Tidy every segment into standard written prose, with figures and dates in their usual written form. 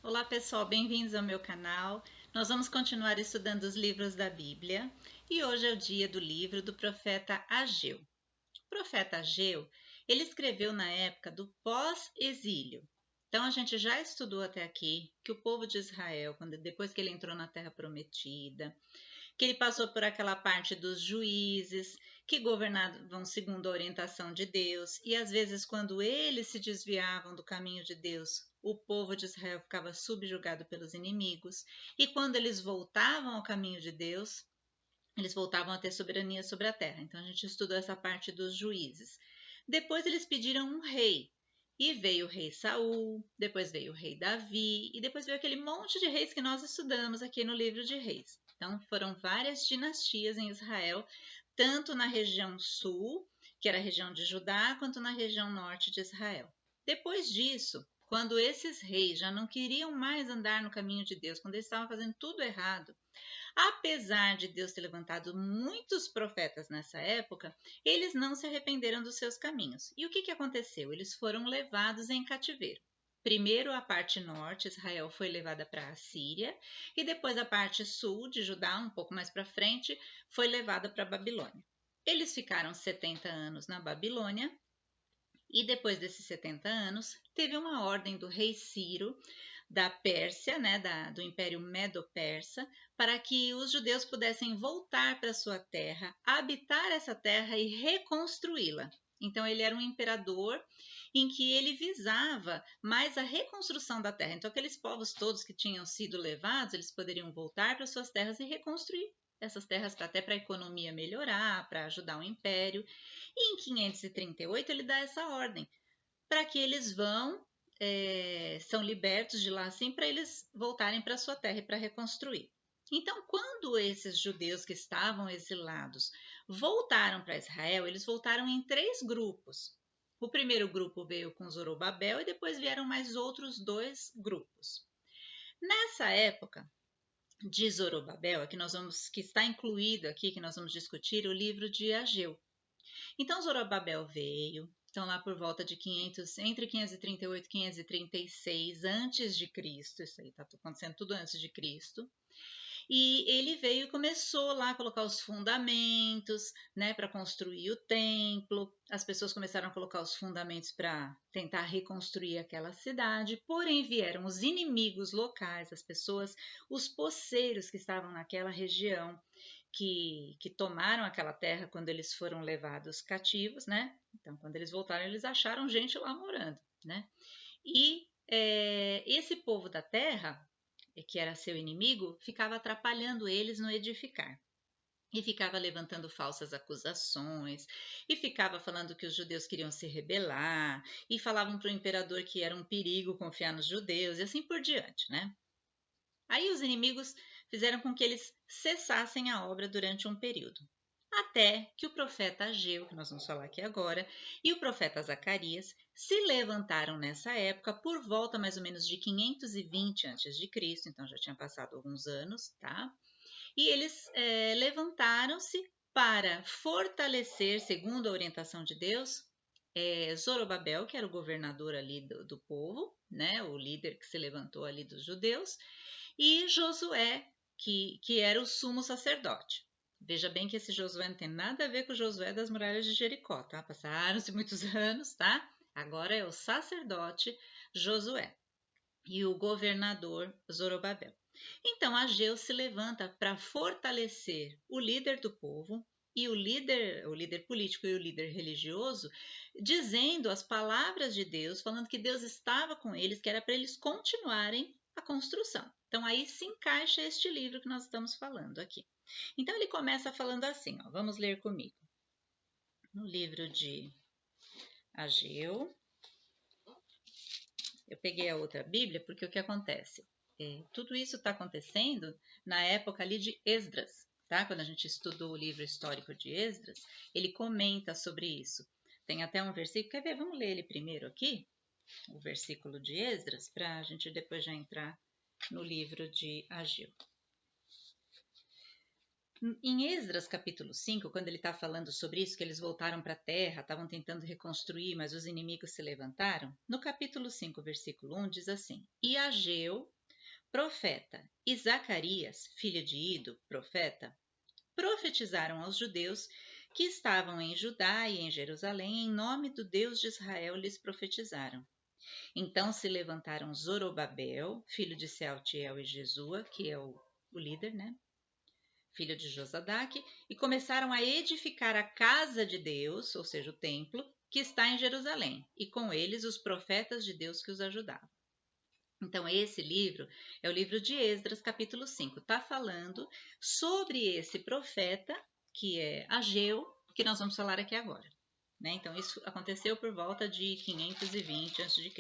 Olá pessoal, bem-vindos ao meu canal. Nós vamos continuar estudando os livros da Bíblia e hoje é o dia do livro do profeta Ageu. O profeta Ageu, ele escreveu na época do pós-exílio. Então a gente já estudou até aqui que o povo de Israel, depois que ele entrou na Terra Prometida, que ele passou por aquela parte dos juízes que governavam segundo a orientação de Deus, e às vezes, quando eles se desviavam do caminho de Deus, o povo de Israel ficava subjugado pelos inimigos, e quando eles voltavam ao caminho de Deus, eles voltavam a ter soberania sobre a terra. Então a gente estudou essa parte dos juízes. Depois eles pediram um rei. E veio o rei Saul, depois veio o rei Davi, e depois veio aquele monte de reis que nós estudamos aqui no livro de Reis. Então foram várias dinastias em Israel, tanto na região sul, que era a região de Judá, quanto na região norte de Israel. Depois disso, quando esses reis já não queriam mais andar no caminho de Deus, quando eles estavam fazendo tudo errado, apesar de Deus ter levantado muitos profetas nessa época, eles não se arrependeram dos seus caminhos. E o que aconteceu? Eles foram levados em cativeiro. Primeiro a parte norte, Israel foi levada para a Síria, e depois a parte sul de Judá, um pouco mais para frente, foi levada para a Babilônia. Eles ficaram 70 anos na Babilônia, e depois desses 70 anos, teve uma ordem do rei Ciro da Pérsia, né, do Império Medo-Persa, para que os judeus pudessem voltar para sua terra, habitar essa terra e reconstruí-la. Então ele era um imperador em que ele visava mais a reconstrução da terra. Então aqueles povos todos que tinham sido levados, eles poderiam voltar para suas terras e reconstruir essas terras até para a economia melhorar, para ajudar o império. E em 538 ele dá essa ordem para que eles são libertos de lá assim para eles voltarem para sua terra e para reconstruir. Então, quando esses judeus que estavam exilados voltaram para Israel, eles voltaram em três grupos. O primeiro grupo veio com Zorobabel e depois vieram mais outros dois grupos. Nessa época de Zorobabel, que está incluído aqui, que nós vamos discutir, o livro de Ageu. Então Zorobabel veio, então lá por volta de 500, entre 538 e 536 antes de Cristo, isso aí está acontecendo tudo antes de Cristo. E ele veio e começou lá a colocar os fundamentos, né, para construir o templo. As pessoas começaram a colocar os fundamentos para tentar reconstruir aquela cidade. Porém, vieram os inimigos locais, as pessoas, os poceiros que estavam naquela região, que tomaram aquela terra quando eles foram levados cativos, né? Então, quando eles voltaram, eles acharam gente lá morando, né? E esse povo da terra, que era seu inimigo, ficava atrapalhando eles no edificar. E ficava levantando falsas acusações, e ficava falando que os judeus queriam se rebelar, e falavam para o imperador que era um perigo confiar nos judeus, e assim por diante, né? Aí os inimigos fizeram com que eles cessassem a obra durante um período. Até que o profeta Ageu, que nós vamos falar aqui agora, e o profeta Zacarias se levantaram nessa época por volta mais ou menos de 520 a.C., então já tinha passado alguns anos, tá? E eles levantaram-se para fortalecer, segundo a orientação de Deus, Zorobabel, que era o governador ali do povo, né, o líder que se levantou ali dos judeus, e Josué, que era o sumo sacerdote. Veja bem que esse Josué não tem nada a ver com o Josué das muralhas de Jericó, tá? Passaram-se muitos anos, tá? Agora é o sacerdote Josué e o governador Zorobabel. Então Ageu se levanta para fortalecer o líder do povo e o líder político e o líder religioso, dizendo as palavras de Deus, falando que Deus estava com eles, que era para eles continuarem a construção. Então aí se encaixa este livro que nós estamos falando aqui. Então ele começa falando assim, ó, vamos ler comigo. No livro de Ageu, eu peguei a outra Bíblia porque o que acontece? Tudo isso está acontecendo na época ali de Esdras, tá? Quando a gente estudou o livro histórico de Esdras, ele comenta sobre isso. Tem até um versículo, quer ver? Vamos ler ele primeiro aqui, o versículo de Esdras, para a gente depois já entrar no livro de Ageu. Em Esdras capítulo 5, quando ele está falando sobre isso, que eles voltaram para a terra, estavam tentando reconstruir, mas os inimigos se levantaram, no capítulo 5, versículo 1, diz assim: E Ageu, profeta, e Zacarias, filho de Ido, profeta, profetizaram aos judeus que estavam em Judá e em Jerusalém, em nome do Deus de Israel lhes profetizaram. Então se levantaram Zorobabel, filho de Sealtiel e Jesua, que é o líder, né? Filho de Josadaque, e começaram a edificar a casa de Deus, ou seja, o templo, que está em Jerusalém, e com eles os profetas de Deus que os ajudavam. Então, esse livro é o livro de Esdras, capítulo 5. Está falando sobre esse profeta, que é Ageu, que nós vamos falar aqui agora. Né? Então, isso aconteceu por volta de 520 a.C.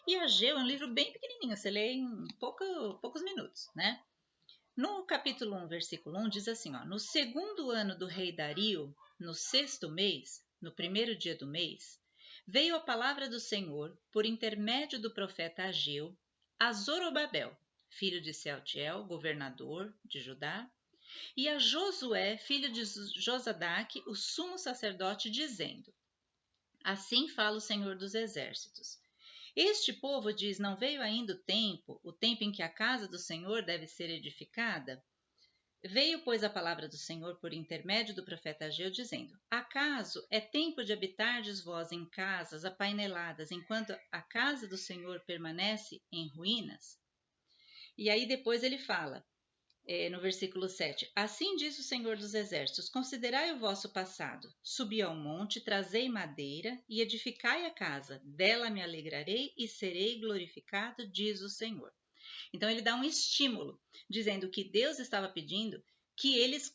E Ageu é um livro bem pequenininho, você lê em poucos minutos, né? No capítulo 1, versículo 1, diz assim, ó, no segundo ano do rei Dario, no sexto mês, no primeiro dia do mês, veio a palavra do Senhor, por intermédio do profeta Ageu, a Zorobabel, filho de Sealtiel, governador de Judá, e a Josué, filho de Josadaque, o sumo sacerdote, dizendo, assim fala o Senhor dos exércitos. Este povo diz, não veio ainda o tempo em que a casa do Senhor deve ser edificada? Veio, pois, a palavra do Senhor por intermédio do profeta Ageu, dizendo, acaso é tempo de habitardes vós em casas apaineladas, enquanto a casa do Senhor permanece em ruínas? E aí depois ele fala, no versículo 7, assim diz o Senhor dos Exércitos, considerai o vosso passado, subi ao monte, trazei madeira e edificai a casa, dela me alegrarei e serei glorificado, diz o Senhor. Então ele dá um estímulo, dizendo que Deus estava pedindo que eles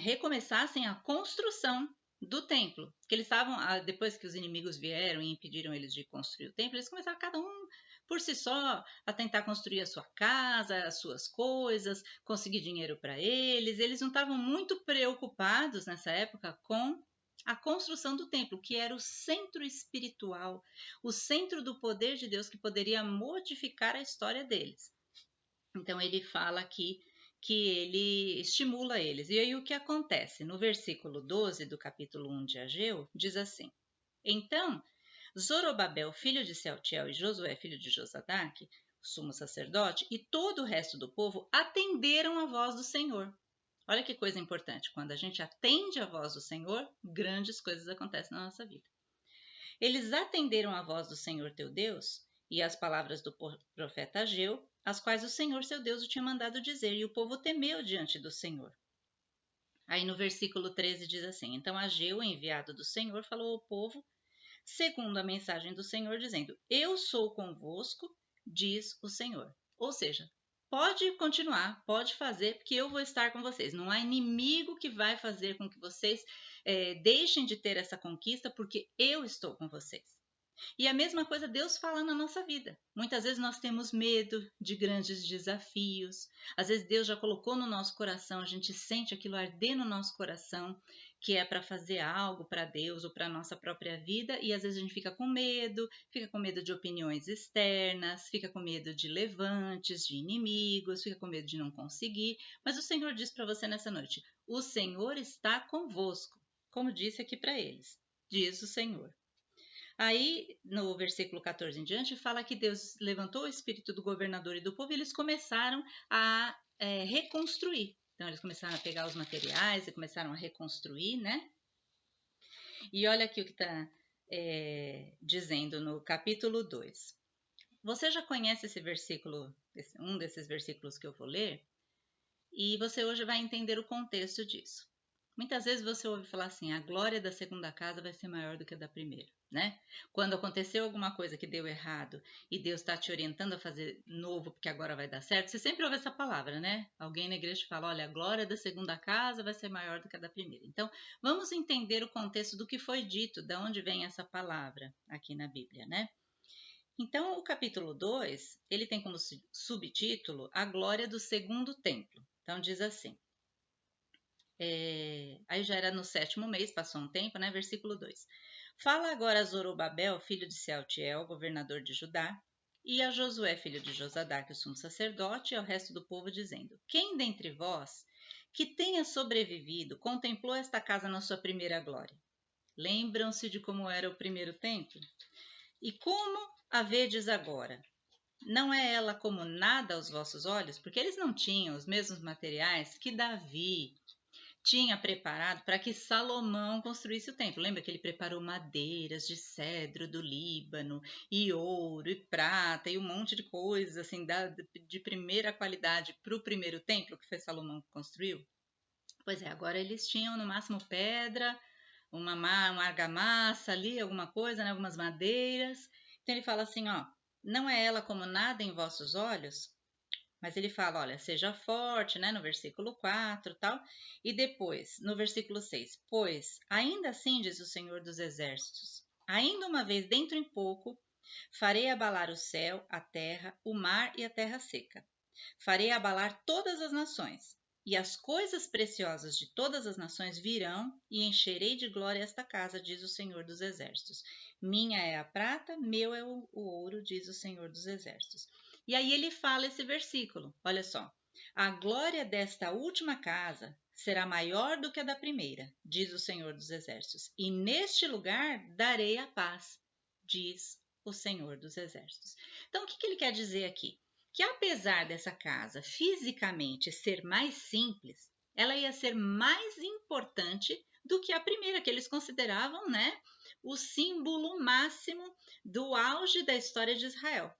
recomeçassem a construção do templo. Que eles estavam, depois que os inimigos vieram e impediram eles de construir o templo, eles começaram cada um por si só a tentar construir a sua casa, as suas coisas, conseguir dinheiro para eles. Eles não estavam muito preocupados nessa época com a construção do templo, que era o centro espiritual, o centro do poder de Deus que poderia modificar a história deles. Então ele fala aqui que ele estimula eles. E aí o que acontece? No versículo 12 do capítulo 1 de Ageu, diz assim, então Zorobabel, filho de Sealtiel, e Josué, filho de Josadaque, o sumo sacerdote, e todo o resto do povo atenderam a voz do Senhor. Olha que coisa importante, quando a gente atende a voz do Senhor, grandes coisas acontecem na nossa vida. Eles atenderam a voz do Senhor teu Deus e as palavras do profeta Ageu, as quais o Senhor seu Deus o tinha mandado dizer, e o povo temeu diante do Senhor. Aí no versículo 13 diz assim, então Ageu, enviado do Senhor, falou ao povo, segundo a mensagem do Senhor, dizendo, eu sou convosco, diz o Senhor. Ou seja, pode continuar, pode fazer, porque eu vou estar com vocês. Não há inimigo que vai fazer com que vocês deixem de ter essa conquista, porque eu estou com vocês. E a mesma coisa Deus fala na nossa vida. Muitas vezes nós temos medo de grandes desafios. Às vezes Deus já colocou no nosso coração, a gente sente aquilo arder no nosso coração, que é para fazer algo para Deus ou para a nossa própria vida, e às vezes a gente fica com medo de opiniões externas, fica com medo de levantes, de inimigos, fica com medo de não conseguir. Mas o Senhor diz para você nessa noite, o Senhor está convosco, como disse aqui para eles, diz o Senhor. Aí, no versículo 14 em diante, fala que Deus levantou o espírito do governador e do povo e eles começaram a reconstruir. Então, eles começaram a pegar os materiais e começaram a reconstruir, né? E olha aqui o que está dizendo no capítulo 2. Você já conhece esse versículo, um desses versículos que eu vou ler? E você hoje vai entender o contexto disso. Muitas vezes você ouve falar assim, a glória da segunda casa vai ser maior do que a da primeira, né? Quando aconteceu alguma coisa que deu errado e Deus está te orientando a fazer novo porque agora vai dar certo, você sempre ouve essa palavra, né? Alguém na igreja fala, olha, a glória da segunda casa vai ser maior do que a da primeira. Então, vamos entender o contexto do que foi dito, de onde vem essa palavra aqui na Bíblia, né? Então, o capítulo 2, ele tem como subtítulo a glória do segundo templo. Então, diz assim, aí já era no 7º mês, passou um tempo, né? Versículo 2. Fala agora a Zorobabel, filho de Sealtiel, governador de Judá, e a Josué, filho de Josadaque, o sumo sacerdote, e ao resto do povo, dizendo, quem dentre vós que tenha sobrevivido contemplou esta casa na sua primeira glória. Lembram-se de como era o primeiro templo? E como a vedes agora? Não é ela como nada aos vossos olhos? Porque eles não tinham os mesmos materiais que Davi tinha preparado para que Salomão construísse o templo. Lembra que ele preparou madeiras de cedro do Líbano, e ouro, e prata, e um monte de coisas assim de primeira qualidade para o primeiro templo que foi Salomão que construiu? Pois é, agora eles tinham no máximo pedra, uma argamassa ali, alguma coisa, né, algumas madeiras. Então ele fala assim, ó, não é ela como nada em vossos olhos? Mas ele fala, olha, seja forte, né, no versículo 4 tal. E depois, no versículo 6, pois, ainda assim, diz o Senhor dos Exércitos, ainda uma vez dentro em pouco, farei abalar o céu, a terra, o mar e a terra seca. Farei abalar todas as nações, e as coisas preciosas de todas as nações virão, e encherei de glória esta casa, diz o Senhor dos Exércitos. Minha é a prata, meu é o ouro, diz o Senhor dos Exércitos. E aí ele fala esse versículo, olha só. A glória desta última casa será maior do que a da primeira, diz o Senhor dos Exércitos. E neste lugar darei a paz, diz o Senhor dos Exércitos. Então, o que ele quer dizer aqui? Que apesar dessa casa fisicamente ser mais simples, ela ia ser mais importante do que a primeira, que eles consideravam, né, o símbolo máximo do auge da história de Israel.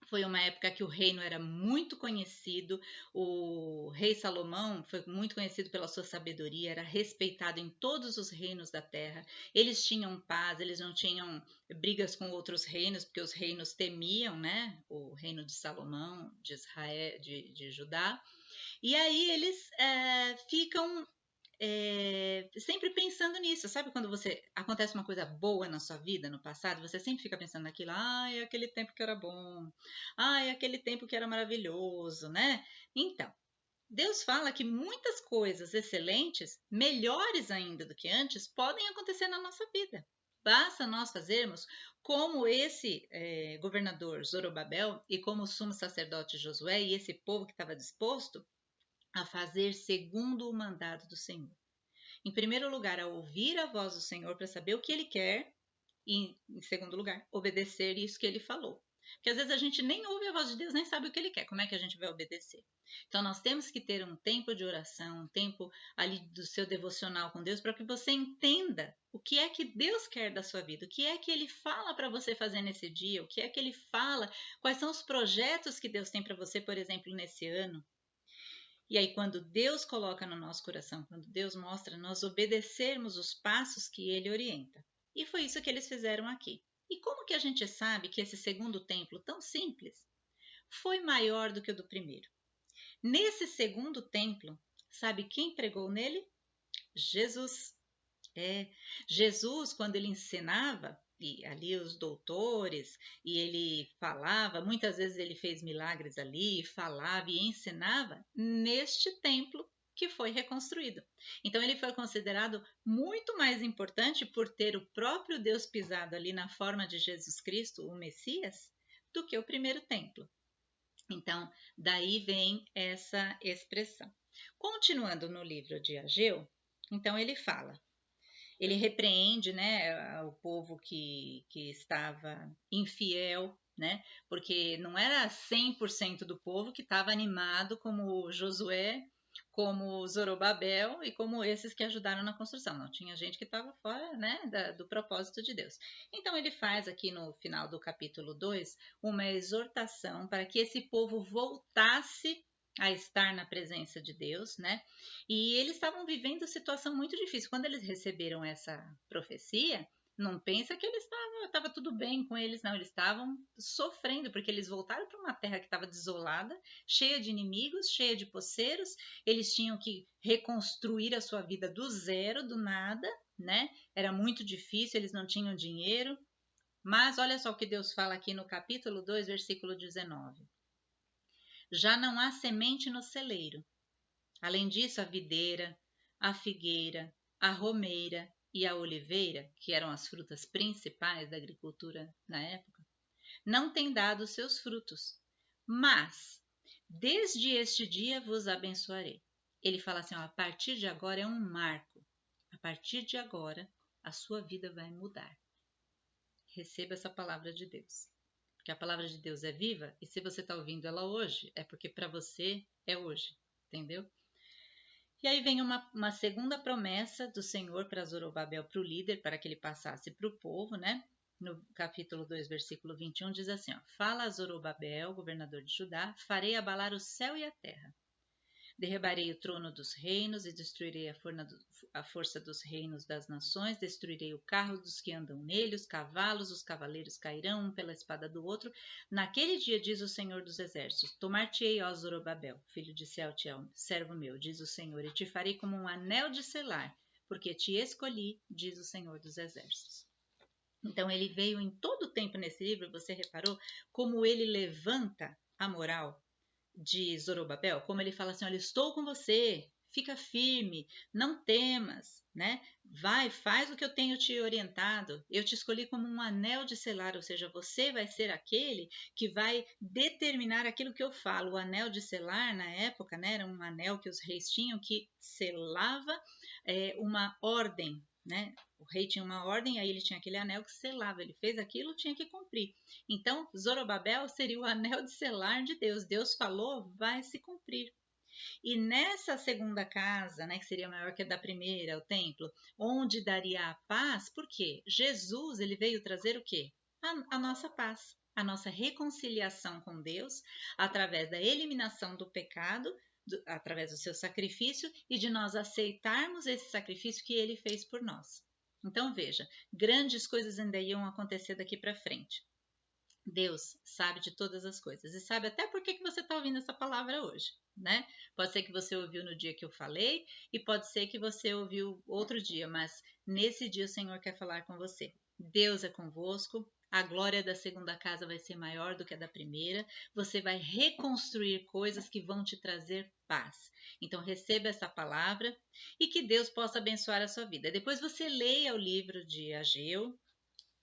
Foi uma época que o reino era muito conhecido, o rei Salomão foi muito conhecido pela sua sabedoria, era respeitado em todos os reinos da terra. Eles tinham paz, eles não tinham brigas com outros reinos, porque os reinos temiam, né? O reino de Salomão, de Israel, de Judá. E aí eles ficam sempre pensando nisso, sabe quando você acontece uma coisa boa na sua vida no passado, você sempre fica pensando naquilo, ai, aquele tempo que era bom, ai, aquele tempo que era maravilhoso, né? Então, Deus fala que muitas coisas excelentes, melhores ainda do que antes, podem acontecer na nossa vida. Basta nós fazermos como esse governador Zorobabel e como o sumo sacerdote Josué e esse povo que estava disposto a fazer segundo o mandado do Senhor. Em primeiro lugar, a ouvir a voz do Senhor para saber o que ele quer, e em segundo lugar, obedecer isso que ele falou. Porque às vezes a gente nem ouve a voz de Deus, nem sabe o que ele quer, como é que a gente vai obedecer? Então nós temos que ter um tempo de oração, um tempo ali do seu devocional com Deus, para que você entenda o que é que Deus quer da sua vida, o que é que ele fala para você fazer nesse dia, o que é que ele fala, quais são os projetos que Deus tem para você, por exemplo, nesse ano. E aí, quando Deus coloca no nosso coração, quando Deus mostra, nós obedecermos os passos que Ele orienta. E foi isso que eles fizeram aqui. E como que a gente sabe que esse segundo templo, tão simples, foi maior do que o do primeiro? Nesse segundo templo, sabe quem pregou nele? Jesus. Jesus, quando ele ensinava, e ali os doutores, e ele falava, muitas vezes ele fez milagres ali, falava e ensinava neste templo que foi reconstruído. Então ele foi considerado muito mais importante por ter o próprio Deus pisado ali na forma de Jesus Cristo, o Messias, do que o primeiro templo. Então, daí vem essa expressão. Continuando no livro de Ageu, então ele fala, ele repreende, né, o povo que estava infiel, né, porque não era 100% do povo que estava animado como Josué, como Zorobabel e como esses que ajudaram na construção. Não, tinha gente que estava fora, né, do propósito de Deus. Então ele faz aqui no final do capítulo 2 uma exortação para que esse povo voltasse a estar na presença de Deus, né? E eles estavam vivendo situação muito difícil. Quando eles receberam essa profecia, não pensa que eles estava tudo bem com eles, não. Eles estavam sofrendo, porque eles voltaram para uma terra que estava desolada, cheia de inimigos, cheia de poceiros. Eles tinham que reconstruir a sua vida do zero, do nada, né? Era muito difícil, eles não tinham dinheiro. Mas olha só o que Deus fala aqui no capítulo 2, versículo 19. Já não há semente no celeiro. Além disso, a videira, a figueira, a romeira e a oliveira, que eram as frutas principais da agricultura na época, não têm dado seus frutos. Mas, desde este dia vos abençoarei. ele fala assim, ó, a partir de agora é um marco. A partir de agora, a sua vida vai mudar. Receba essa palavra de Deus. Porque a palavra de Deus é viva e se você está ouvindo ela hoje, é porque para você é hoje, entendeu? E aí vem uma segunda promessa do Senhor para Zorobabel, para o líder, para que ele passasse para o povo, né? No capítulo 2, versículo 21, diz assim, ó, fala a Zorobabel, governador de Judá, farei abalar o céu e a terra. Derribarei o trono dos reinos e destruirei a força dos reinos das nações, destruirei o carro dos que andam nele, os cavalos, os cavaleiros cairão um pela espada do outro. Naquele dia, diz o Senhor dos Exércitos, tomar-te-ei, ó Zorobabel, filho de Sealtiel, servo meu, diz o Senhor, e te farei como um anel de selar, porque te escolhi, diz o Senhor dos Exércitos. Então, ele veio em todo o tempo nesse livro, você reparou como ele levanta a moral de Zorobabel, como ele fala assim, olha, estou com você, fica firme, não temas, né? Vai, faz o que eu tenho te orientado, eu te escolhi como um anel de selar, ou seja, você vai ser aquele que vai determinar aquilo que eu falo. O anel de selar, na época, né, era um anel que os reis tinham que selava uma ordem, né? O rei tinha uma ordem, aí ele tinha aquele anel que selava, ele fez aquilo, tinha que cumprir. Então, Zorobabel seria o anel de selar de Deus. Deus falou, vai se cumprir. E nessa segunda casa, né, que seria maior que a da primeira, o templo, onde daria a paz, por quê? Jesus, ele veio trazer o quê? A nossa paz, a nossa reconciliação com Deus, através da eliminação do pecado, através do seu sacrifício e de nós aceitarmos esse sacrifício que ele fez por nós. Então, veja, grandes coisas ainda iam acontecer daqui para frente. Deus sabe de todas as coisas e sabe até por que você está ouvindo essa palavra hoje, né? Pode ser que você ouviu no dia que eu falei e pode ser que você ouviu outro dia, mas nesse dia o Senhor quer falar com você. Deus é convosco, a glória da segunda casa vai ser maior do que a da primeira, você vai reconstruir coisas que vão te trazer paz. Então receba essa palavra e que Deus possa abençoar a sua vida. Depois você leia o livro de Ageu,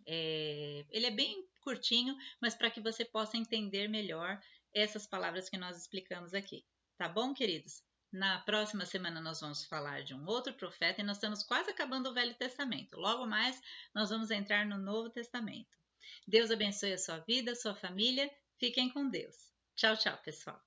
ele é bem curtinho, mas para que você possa entender melhor essas palavras que nós explicamos aqui. Tá bom, queridos? Na próxima semana nós vamos falar de um outro profeta e nós estamos quase acabando o Velho Testamento. Logo mais nós vamos entrar no Novo Testamento. Deus abençoe a sua vida, a sua família. Fiquem com Deus. Tchau, tchau, pessoal.